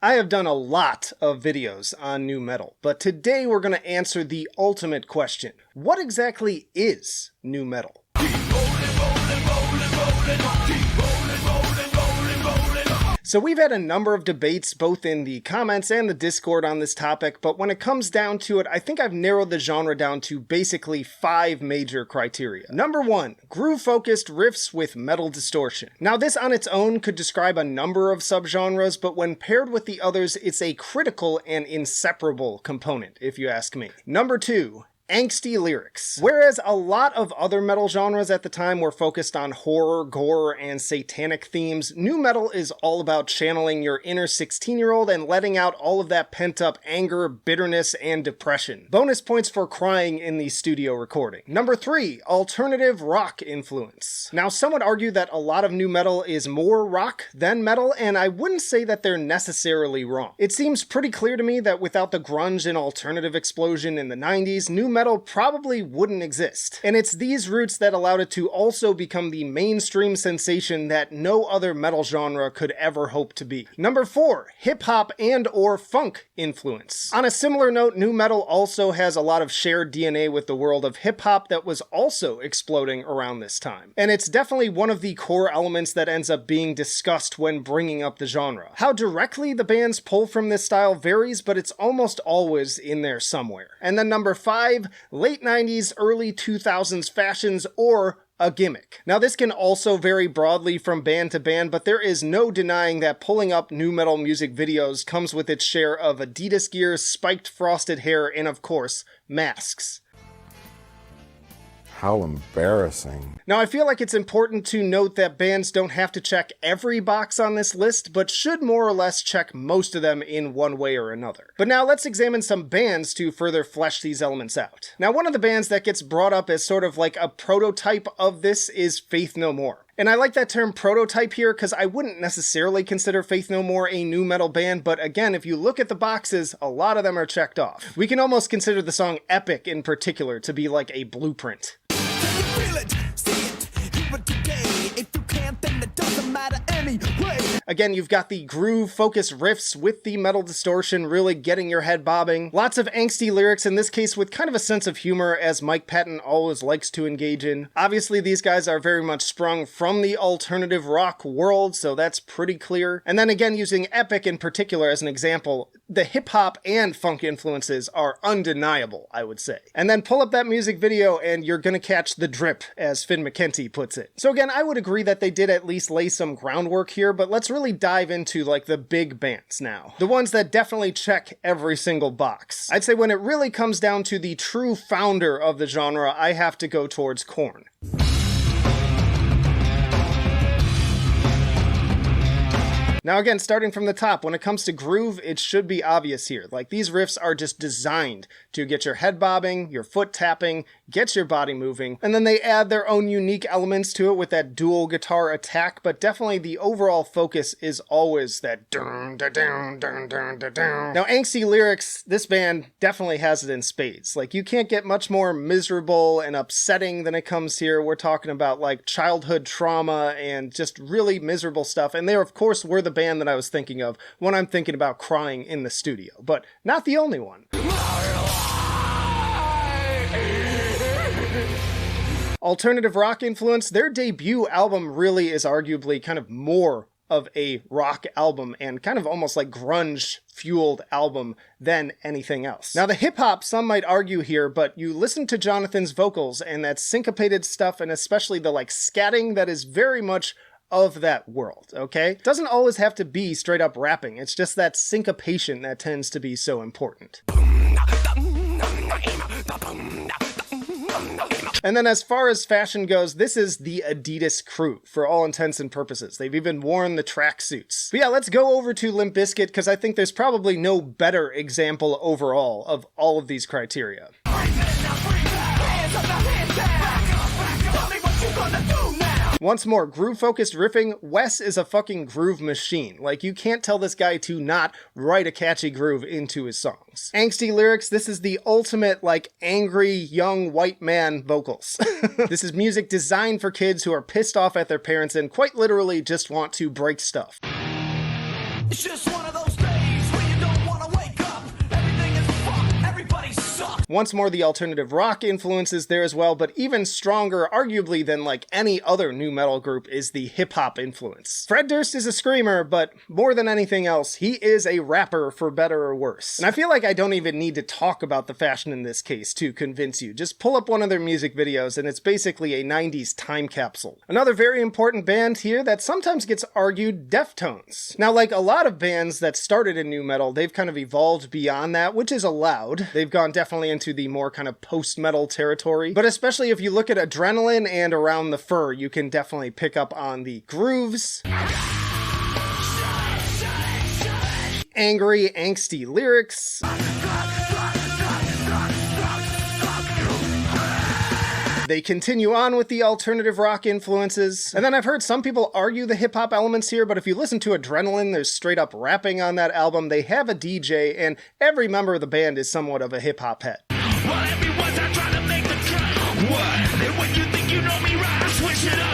I have done a lot of videos on nu metal, but today we're going to answer the ultimate question. What exactly is nu metal? So we've had a number of debates both in the comments and the Discord on this topic, but when it comes down to it, I think I've narrowed the genre down to basically 5 major criteria. Number 1, groove-focused riffs with metal distortion. Now this on its own could describe a number of subgenres, but when paired with the others, it's a critical and inseparable component, if you ask me. Number 2, angsty lyrics. Whereas a lot of other metal genres at the time were focused on horror, gore, and satanic themes, nu metal is all about channeling your inner 16-year-old and letting out all of that pent-up anger, bitterness, and depression. Bonus points for crying in the studio recording. Number 3, alternative rock influence. Now some would argue that a lot of nu metal is more rock than metal, and I wouldn't say that they're necessarily wrong. It seems pretty clear to me that without the grunge and alternative explosion in the 90s, nu metal probably wouldn't exist. And it's these roots that allowed it to also become the mainstream sensation that no other metal genre could ever hope to be. Number 4, hip-hop and/or funk influence. On a similar note, nu metal also has a lot of shared DNA with the world of hip-hop that was also exploding around this time. And it's definitely one of the core elements that ends up being discussed when bringing up the genre. How directly the bands pull from this style varies, but it's almost always in there somewhere. And then number 5, late 90s, early 2000s fashions or a gimmick. Now this can also vary broadly from band to band, but there is no denying that pulling up nu metal music videos comes with its share of Adidas gear, spiked frosted hair, and of course, masks. How embarrassing. Now I feel like it's important to note that bands don't have to check every box on this list, but should more or less check most of them in one way or another. But now let's examine some bands to further flesh these elements out. Now one of the bands that gets brought up as sort of like a prototype of this is Faith No More. And I like that term prototype here because I wouldn't necessarily consider Faith No More a nu metal band, but again, if you look at the boxes, a lot of them are checked off. We can almost consider the song Epic in particular to be like a blueprint. Again, you've got the groove-focused riffs with the metal distortion really getting your head bobbing. Lots of angsty lyrics, in this case with kind of a sense of humor, as Mike Patton always likes to engage in. Obviously, these guys are very much sprung from the alternative rock world, so that's pretty clear. And then again, using Epic in particular as an example, the hip-hop and funk influences are undeniable, I would say. And then pull up that music video and you're gonna catch the drip, as Finn McKenty puts it. So again, I would agree that they did at least lay some groundwork here, but let's really dive into like the big bands now. The ones that definitely check every single box. I'd say when it really comes down to the true founder of the genre, I have to go towards Korn. Now again, starting from the top, when it comes to groove, it should be obvious here. Like, these riffs are just designed to get your head bobbing, your foot tapping, get your body moving, and then they add their own unique elements to it with that dual guitar attack, but definitely the overall focus is always that dun dun dun dun dun dun dun. Now angsty lyrics, this band definitely has it in spades. Like, you can't get much more miserable and upsetting than it comes here. We're talking about like childhood trauma and just really miserable stuff, and they of course were the band that I was thinking of when I'm thinking about crying in the studio, but not the only one. Alternative rock influence, their debut album really is arguably kind of more of a rock album and kind of almost like grunge fueled album than anything else. Now the hip hop, some might argue here, but you listen to Jonathan's vocals and that syncopated stuff, and especially the like scatting that is very much of that world, okay? Doesn't always have to be straight up rapping, it's just that syncopation that tends to be so important. And then as far as fashion goes, this is the Adidas crew for all intents and purposes. They've even worn the tracksuits. But yeah, let's go over to Limp Bizkit because I think there's probably no better example overall of all of these criteria. Once more, groove-focused riffing, Wes is a fucking groove machine. Like, you can't tell this guy to not write a catchy groove into his songs. Angsty lyrics, this is the ultimate, like, angry, young, white man vocals. This is music designed for kids who are pissed off at their parents and quite literally just want to break stuff. It's just one of those days. Once more, the alternative rock influence is there as well, but even stronger, arguably, than like any other nu metal group is the hip-hop influence. Fred Durst is a screamer, but more than anything else, he is a rapper for better or worse. And I feel like I don't even need to talk about the fashion in this case to convince you. Just pull up one of their music videos and it's basically a 90s time capsule. Another very important band here that sometimes gets argued, Deftones. Now, like a lot of bands that started in nu metal, they've kind of evolved beyond that, which is allowed. They've gone definitely into the more kind of post-metal territory, but especially if you look at Adrenaline and Around the Fur, you can definitely pick up on the grooves, angry, angsty lyrics, they continue on with the alternative rock influences, and then I've heard some people argue the hip-hop elements here, but if you listen to Adrenaline, there's straight up rapping on that album, they have a DJ, and every member of the band is somewhat of a hip-hop head.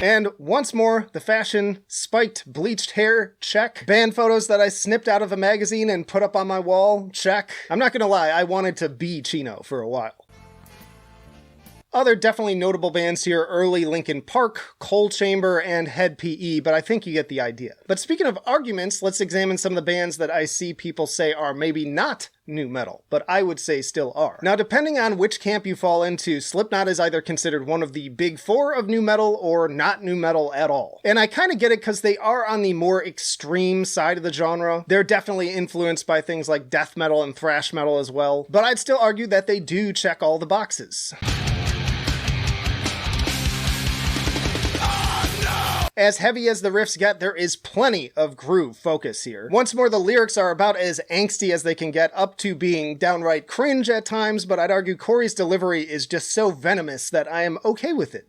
And once more, the fashion, spiked, bleached hair, check. Band photos that I snipped out of a magazine and put up on my wall, check. I'm not gonna lie, I wanted to be Chino for a while. Other definitely notable bands here, early Linkin Park, Coal Chamber, and Head PE, but I think you get the idea. But speaking of arguments, let's examine some of the bands that I see people say are maybe not nu metal, but I would say still are. Now, depending on which camp you fall into, Slipknot is either considered one of the big four of nu metal or not nu metal at all. And I kind of get it because they are on the more extreme side of the genre. They're definitely influenced by things like death metal and thrash metal as well, but I'd still argue that they do check all the boxes. As heavy as the riffs get, there is plenty of groove focus here. Once more, the lyrics are about as angsty as they can get, up to being downright cringe at times, but I'd argue Corey's delivery is just so venomous that I am okay with it.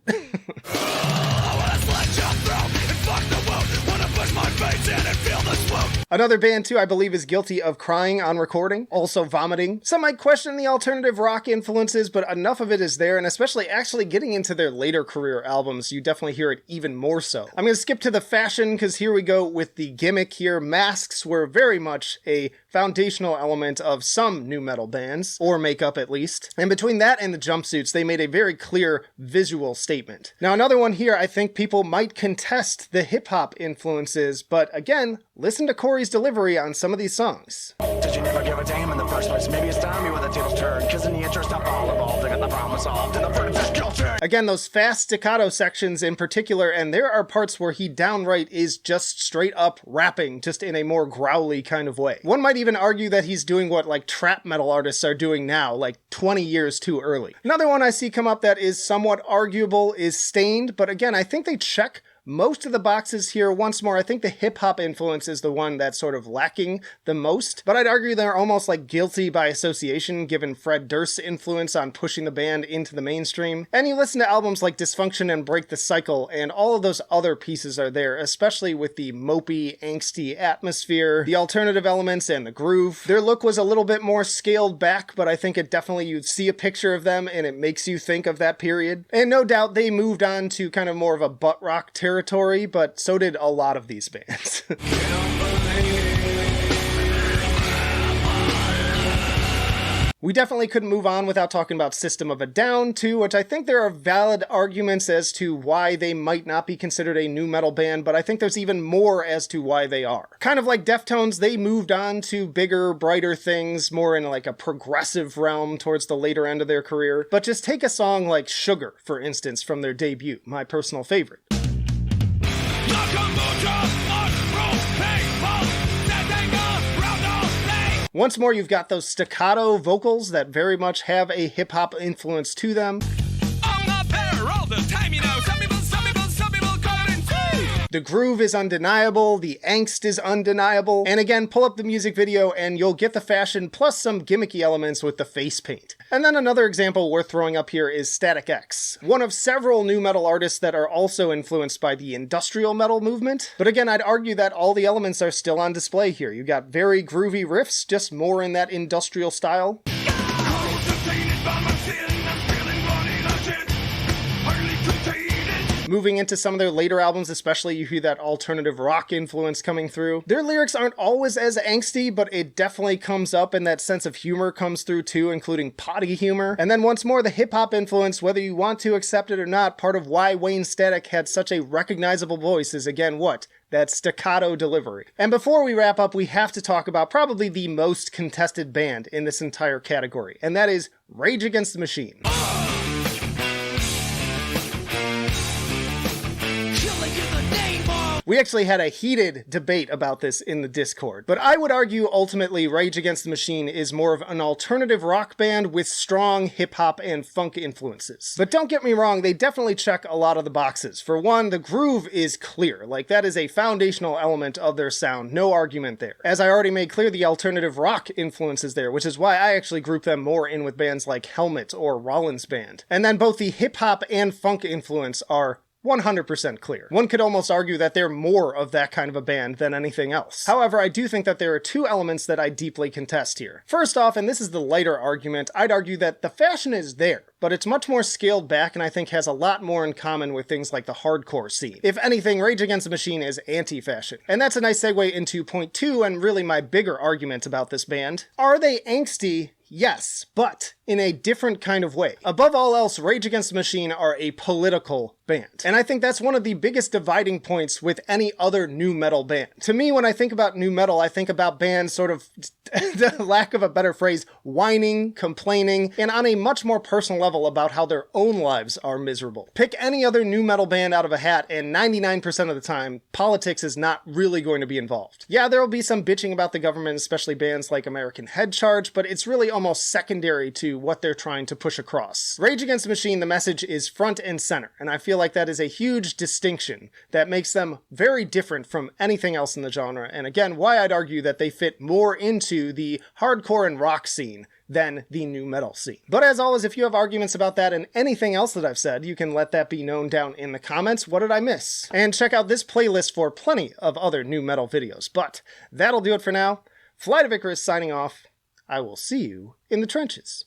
Another band too I believe is guilty of crying on recording, also vomiting. Some might question the alternative rock influences, but enough of it is there, and especially actually getting into their later career albums, you definitely hear it even more so. I'm gonna skip to the fashion, because here we go with the gimmick here. Masks were very much a foundational element of some nu metal bands, or makeup at least. And between that and the jumpsuits, they made a very clear visual statement. Now another one here, I think people might contest the hip-hop influences, but again, listen to Corey's delivery on some of these songs. Did you never give a damn in the first place? Maybe it's time you were the tables turned, cause in the interest of all involved, they got the problem solved in the British culture. Again, those fast staccato sections in particular, and there are parts where he downright is just straight up rapping, just in a more growly kind of way. One might even argue that he's doing what like trap metal artists are doing now, like 20 years too early. Another one I see come up that is somewhat arguable is Stained, but again, I think they check most of the boxes here. Once more, I think the hip-hop influence is the one that's sort of lacking the most, but I'd argue they're almost like guilty by association given Fred Durst's influence on pushing the band into the mainstream. And you listen to albums like Dysfunction and Break the Cycle, and all of those other pieces are there, especially with the mopey, angsty atmosphere, the alternative elements, and the groove. Their look was a little bit more scaled back, but I think it definitely, you'd see a picture of them and it makes you think of that period. And no doubt they moved on to kind of more of a butt rock territory, but so did a lot of these bands. We definitely couldn't move on without talking about System of a Down too, which I think there are valid arguments as to why they might not be considered a nu metal band, but I think there's even more as to why they are. Kind of like Deftones, they moved on to bigger, brighter things, more in like a progressive realm towards the later end of their career. But just take a song like Sugar, for instance, from their debut, my personal favorite. Once more, you've got those staccato vocals that very much have a hip-hop influence to them. The groove is undeniable, the angst is undeniable, and again, pull up the music video and you'll get the fashion plus some gimmicky elements with the face paint. And then another example worth throwing up here is Static X, one of several nu metal artists that are also influenced by the industrial metal movement. But again, I'd argue that all the elements are still on display here. You got very groovy riffs, just more in that industrial style. Moving into some of their later albums especially, you hear that alternative rock influence coming through. Their lyrics aren't always as angsty, but it definitely comes up, and that sense of humor comes through too, including potty humor. And then once more, the hip-hop influence, whether you want to accept it or not, part of why Wayne Static had such a recognizable voice is, again, what? That staccato delivery. And before we wrap up, we have to talk about probably the most contested band in this entire category, and that is Rage Against the Machine. We actually had a heated debate about this in the Discord, but I would argue ultimately Rage Against the Machine is more of an alternative rock band with strong hip-hop and funk influences. But don't get me wrong, they definitely check a lot of the boxes. For one, the groove is clear, like that is a foundational element of their sound, no argument there. As I already made clear, the alternative rock influence is there, which is why I actually group them more in with bands like Helmet or Rollins Band. And then both the hip-hop and funk influence are 100% clear. One could almost argue that they're more of that kind of a band than anything else. However, I do think that there are two elements that I deeply contest here. First off, and this is the lighter argument, I'd argue that the fashion is there, but it's much more scaled back and I think has a lot more in common with things like the hardcore scene. If anything, Rage Against the Machine is anti-fashion. And that's a nice segue into point two and really my bigger argument about this band. Are they angsty? Yes, but in a different kind of way. Above all else, Rage Against the Machine are a political band. And I think that's one of the biggest dividing points with any other nu metal band. To me, when I think about nu metal, I think about bands sort of, the lack of a better phrase, whining, complaining, and on a much more personal level about how their own lives are miserable. Pick any other nu metal band out of a hat, and 99% of the time, politics is not really going to be involved. Yeah, there will be some bitching about the government, especially bands like American Head Charge, but it's really almost secondary to what they're trying to push across. Rage Against the Machine, the message is front and center, and I feel like that is a huge distinction that makes them very different from anything else in the genre, and again, why I'd argue that they fit more into the hardcore and rock scene than the nu metal scene. But as always, if you have arguments about that and anything else that I've said, you can let that be known down in the comments. What did I miss? And check out this playlist for plenty of other nu metal videos. But that'll do it for now. Flight of Icarus signing off. I will see you in the trenches.